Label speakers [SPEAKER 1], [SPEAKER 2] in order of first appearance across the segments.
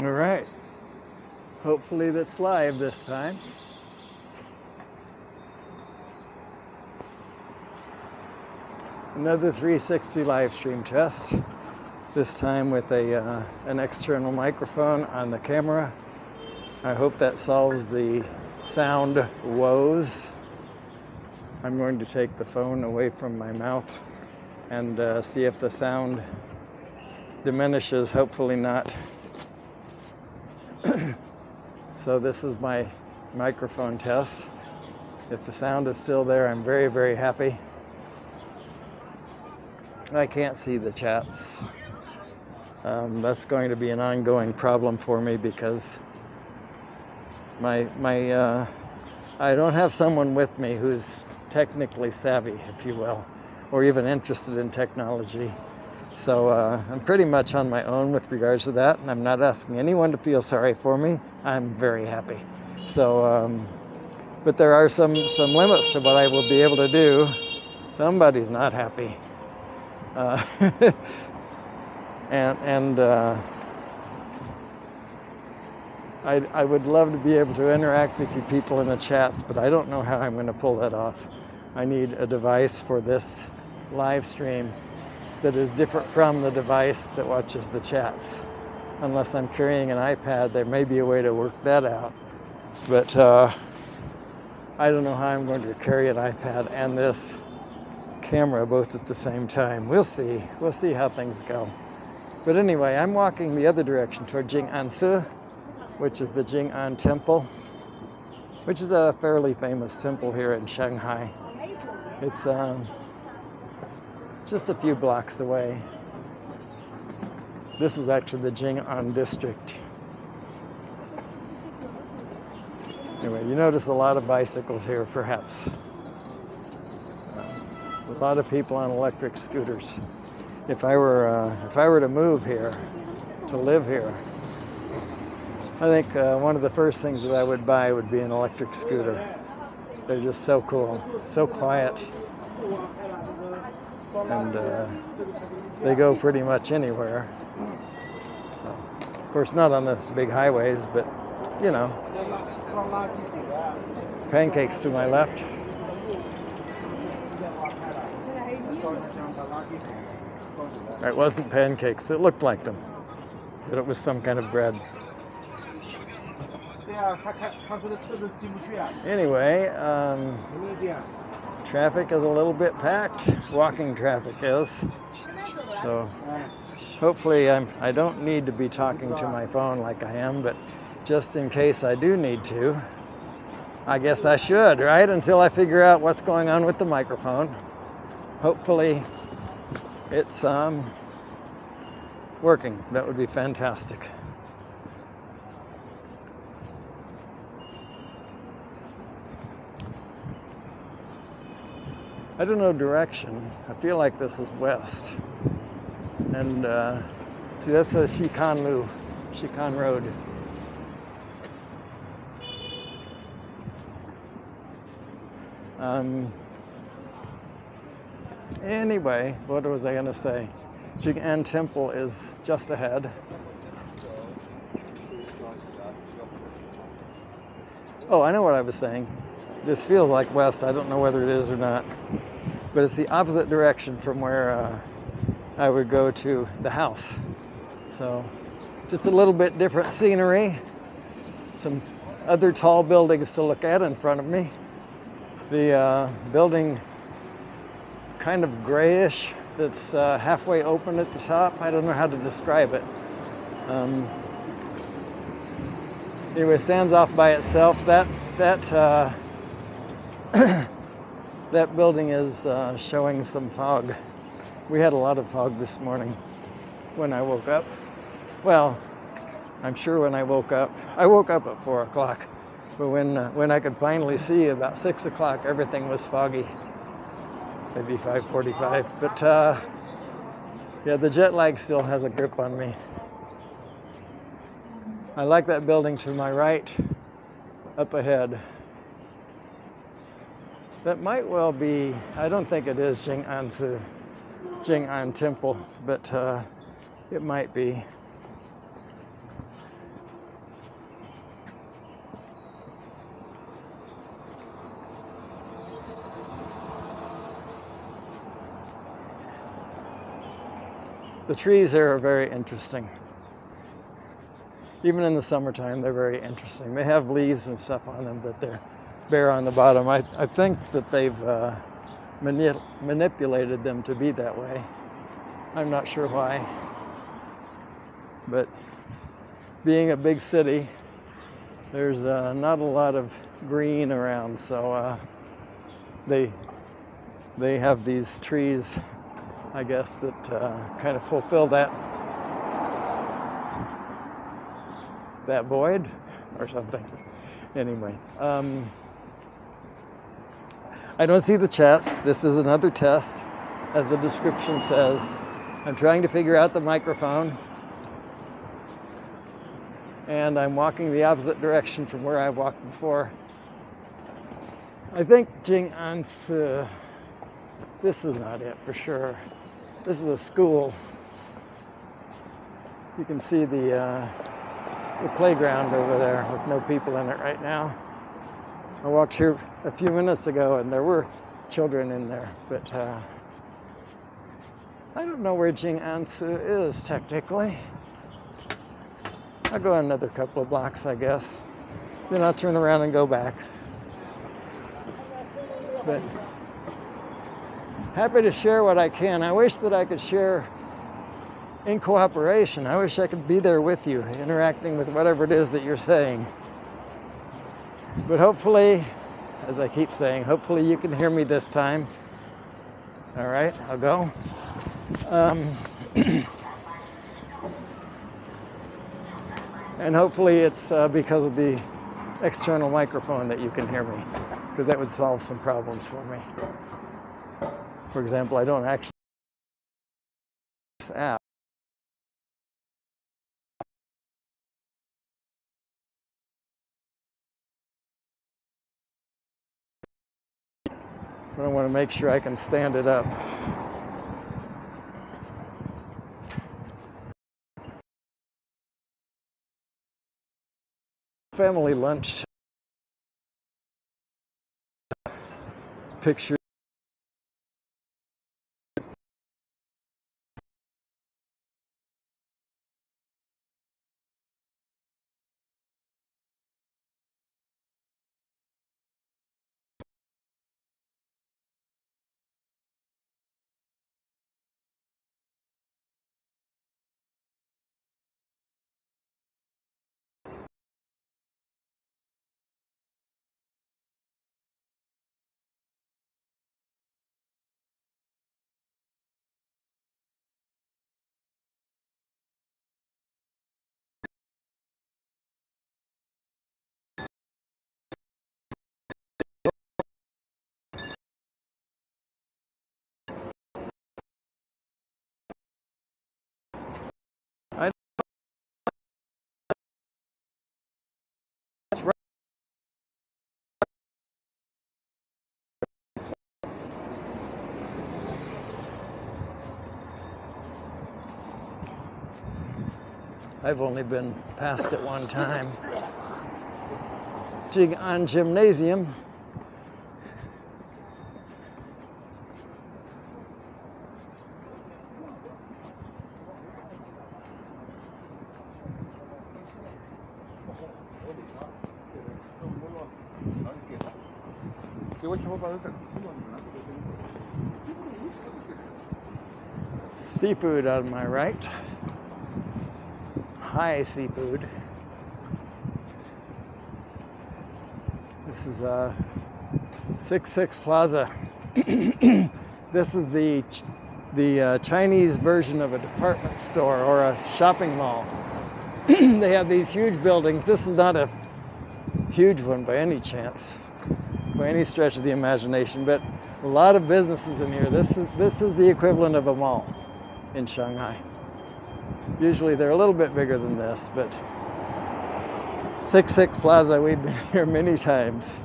[SPEAKER 1] All right. Hopefully that's live this time. Another 360 live stream test. This time with an external microphone on the camera. I hope that solves the sound woes. I'm going to take the phone away from my mouth and see if the sound diminishes. Hopefully not. So this is my microphone test. If the sound is still there, I'm very, very happy. I can't see the chats. That's going to be an ongoing problem for me because I don't have someone with me who's technically savvy, if you will, or even interested in technology. So I'm pretty much on my own with regards to that, and I'm not asking anyone to feel sorry for me. I'm very happy. So, but there are some limits to what I will be able to do. Somebody's not happy. I would love to be able to interact with you people in the chats, but I don't know how I'm going to pull that off. I need a device for this live stream that is different from the device that watches the chats. Unless I'm carrying an iPad, there may be a way to work that out. But I don't know how I'm going to carry an iPad and this camera both at the same time. We'll see. We'll see how things go. But anyway, I'm walking the other direction toward Jing'an-si, which is the Jing'an Temple, which is a fairly famous temple here in Shanghai. It's just a few blocks away. This is actually the Jing'an district. Anyway, you notice a lot of bicycles here, perhaps. A lot of people on electric scooters. If I were to move here, to live here, I think one of the first things that I would buy would be an electric scooter. They're just so cool, so quiet. And they go pretty much anywhere. So, of course, not on the big highways, but you know, pancakes to my left. It wasn't pancakes. It looked like them, but it was some kind of bread. Anyway, traffic is a little bit packed. Walking traffic is. So hopefully I don't need to be talking to my phone like I am, but just in case I do need to, I guess I should, right? Until I figure out what's going on with the microphone. Hopefully it's working. That would be fantastic. I don't know direction. I feel like this is west. And see, that's a Shikan Road. Anyway, what was I going to say? Jing'an Temple is just ahead. Oh, I know what I was saying. This feels like west. I don't know whether it is or not. But it's the opposite direction from where I would go to the house. So just a little bit different scenery. Some other tall buildings to look at in front of me. The building kind of grayish that's halfway open at the top. I don't know how to describe it. Anyway, it stands off by itself. That that building is showing some fog. We had a lot of fog this morning when I woke up. Well, I'm sure when I woke up at 4 o'clock. But when I could finally see about 6 o'clock, everything was foggy. Maybe 5:45. But yeah, the jet lag still has a grip on me. I like that building to my right, up ahead. That might well be, I don't think it is Jing'an Temple, but it might be. The trees here are very interesting. Even in the summertime, they're very interesting. They have leaves and stuff on them, but they're bare on the bottom. I think that they've manipulated them to be that way. I'm not sure why. But being a big city, there's not a lot of green around, so they have these trees, I guess, that kind of fulfill that void or something. Anyway, I don't see the chats. This is another test, as the description says. I'm trying to figure out the microphone, and I'm walking the opposite direction from where I walked before. I think Jing'an, this is not it for sure. This is a school. You can see the playground over there with no people in it right now. I walked here a few minutes ago and there were children in there, but I don't know where Jing'an is technically. I'll go another couple of blocks, I guess. Then I'll turn around and go back. But happy to share what I can. I wish that I could share in cooperation. I wish I could be there with you, interacting with whatever it is that you're saying. But hopefully, as I keep saying, hopefully you can hear me this time. All right, I'll go. And hopefully it's because of the external microphone that you can hear me, because that would solve some problems for me. For example, I don't actually use this app. But I want to make sure I can stand it up. Family lunch picture. I've only been past it one time. Jing'an Gymnasium. Seafood on my right. High seafood. This is 66 Plaza. This is the Chinese version of a department store or a shopping mall. They have these huge buildings. This is not a huge one by any chance, by any stretch of the imagination, but a lot of businesses in here. This is the equivalent of a mall in Shanghai. Usually they're a little bit bigger than this, but 66 Plaza, we've been here many times.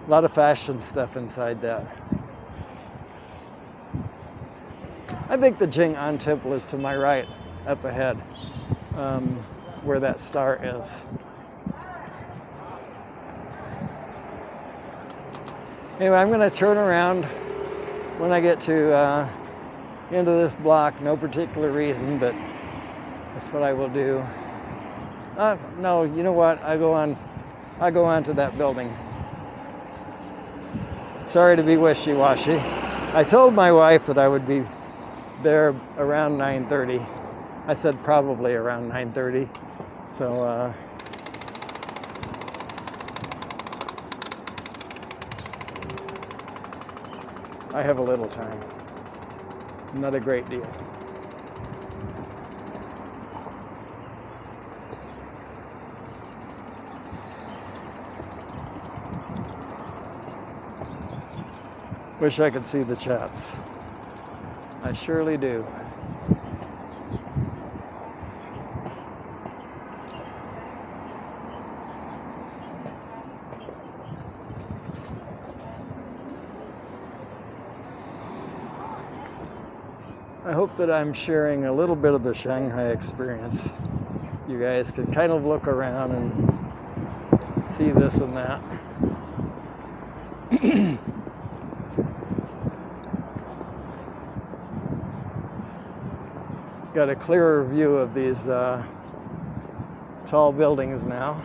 [SPEAKER 1] A lot of fashion stuff inside that. I think the Jing'an Temple is to my right, up ahead, where that star is. Anyway, I'm going to turn around when I get to into this block. No particular reason, but that's what I will do. No, you know what? I go on to that building. Sorry to be wishy-washy. I told my wife that I would be there around 9:30. I said probably around 9:30. So I have a little time. Not a great deal. Wish I could see the chats. I surely do. I hope that I'm sharing a little bit of the Shanghai experience. You guys can kind of look around and see this and that. Got a clearer view of these tall buildings now.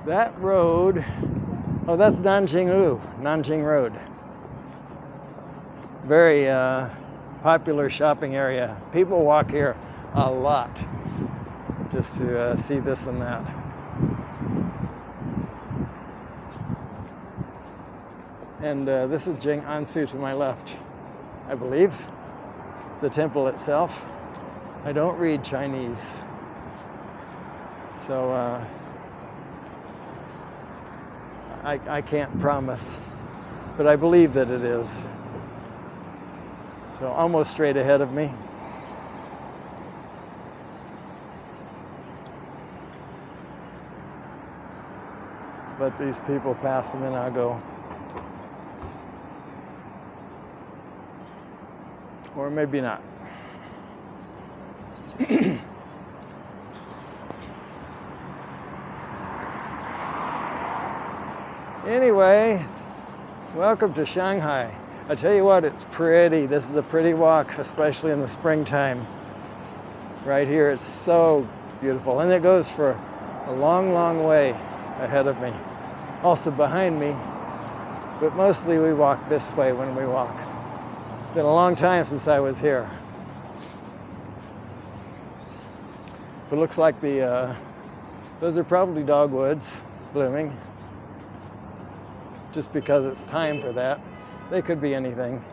[SPEAKER 1] That road, oh, that's Nanjing Road. Very popular shopping area. People walk here a lot just to see this and that. And this is Jing'ansu to my left, I believe, the temple itself. I don't read Chinese, so I can't promise, but I believe that it is. So almost straight ahead of me. Let these people pass and then I'll go. Or maybe not. Anyway, welcome to Shanghai. I tell you what, it's pretty. This is a pretty walk, especially in the springtime. Right here, it's so beautiful. And it goes for a long, long way ahead of me. Also behind me, but mostly we walk this way when we walk. It's been a long time since I was here. It looks like those are probably dogwoods blooming, just because it's time for that. They could be anything.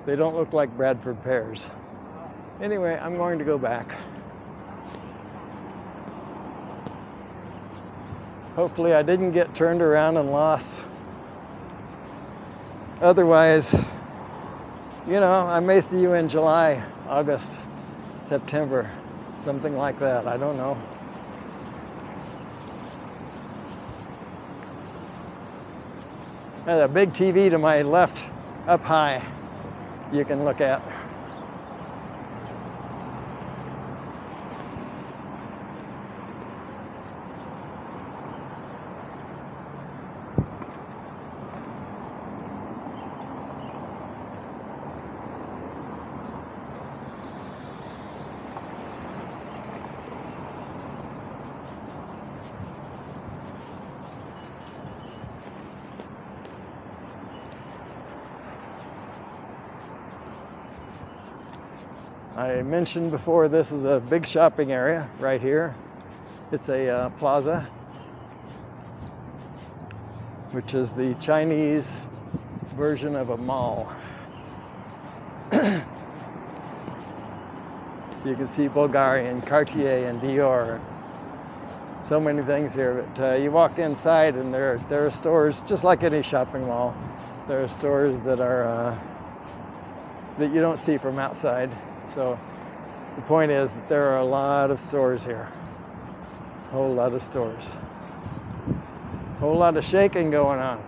[SPEAKER 1] They don't look like Bradford pears. Anyway, I'm going to go back. Hopefully I didn't get turned around and lost. Otherwise, you know, I may see you in July, August, September, something like that. I don't know. There's a big TV to my left, up high, you can look at. I mentioned before, this is a big shopping area right here. It's a plaza, which is the Chinese version of a mall. You can see Bulgarian, Cartier, and Dior. So many things here, but you walk inside and there are stores, just like any shopping mall. There are stores that are that you don't see from outside. So the point is that there are a lot of stores here. A whole lot of stores. A whole lot of shaking going on.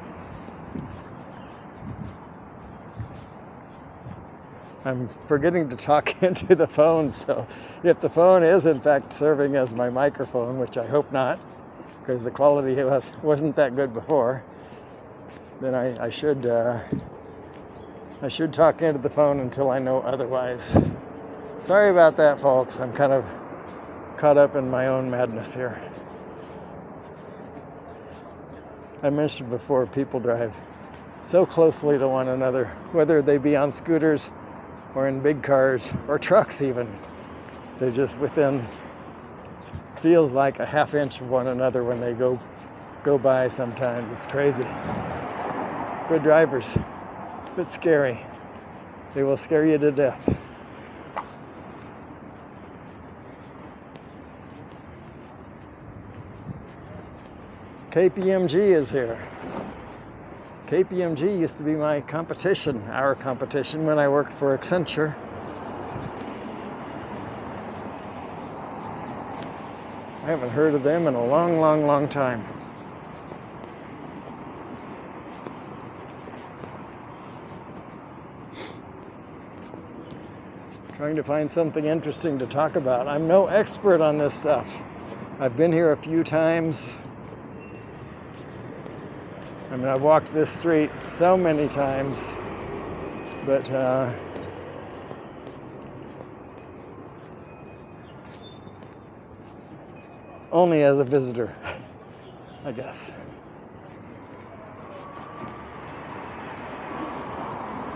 [SPEAKER 1] I'm forgetting to talk into the phone, so if the phone is in fact serving as my microphone, which I hope not, because the quality wasn't that good before, then I should I should talk into the phone until I know otherwise. Sorry about that, folks. I'm kind of caught up in my own madness here. I mentioned before, people drive so closely to one another, whether they be on scooters or in big cars or trucks even. They're just within, feels like a half inch of one another when they go by sometimes. It's crazy. Good drivers, but scary. They will scare you to death. KPMG is here. KPMG used to be my competition, our competition, when I worked for Accenture. I haven't heard of them in a long time. Trying to find something interesting to talk about. I'm no expert on this stuff. I've been here a few times. I mean, I've walked this street so many times, but only as a visitor, I guess.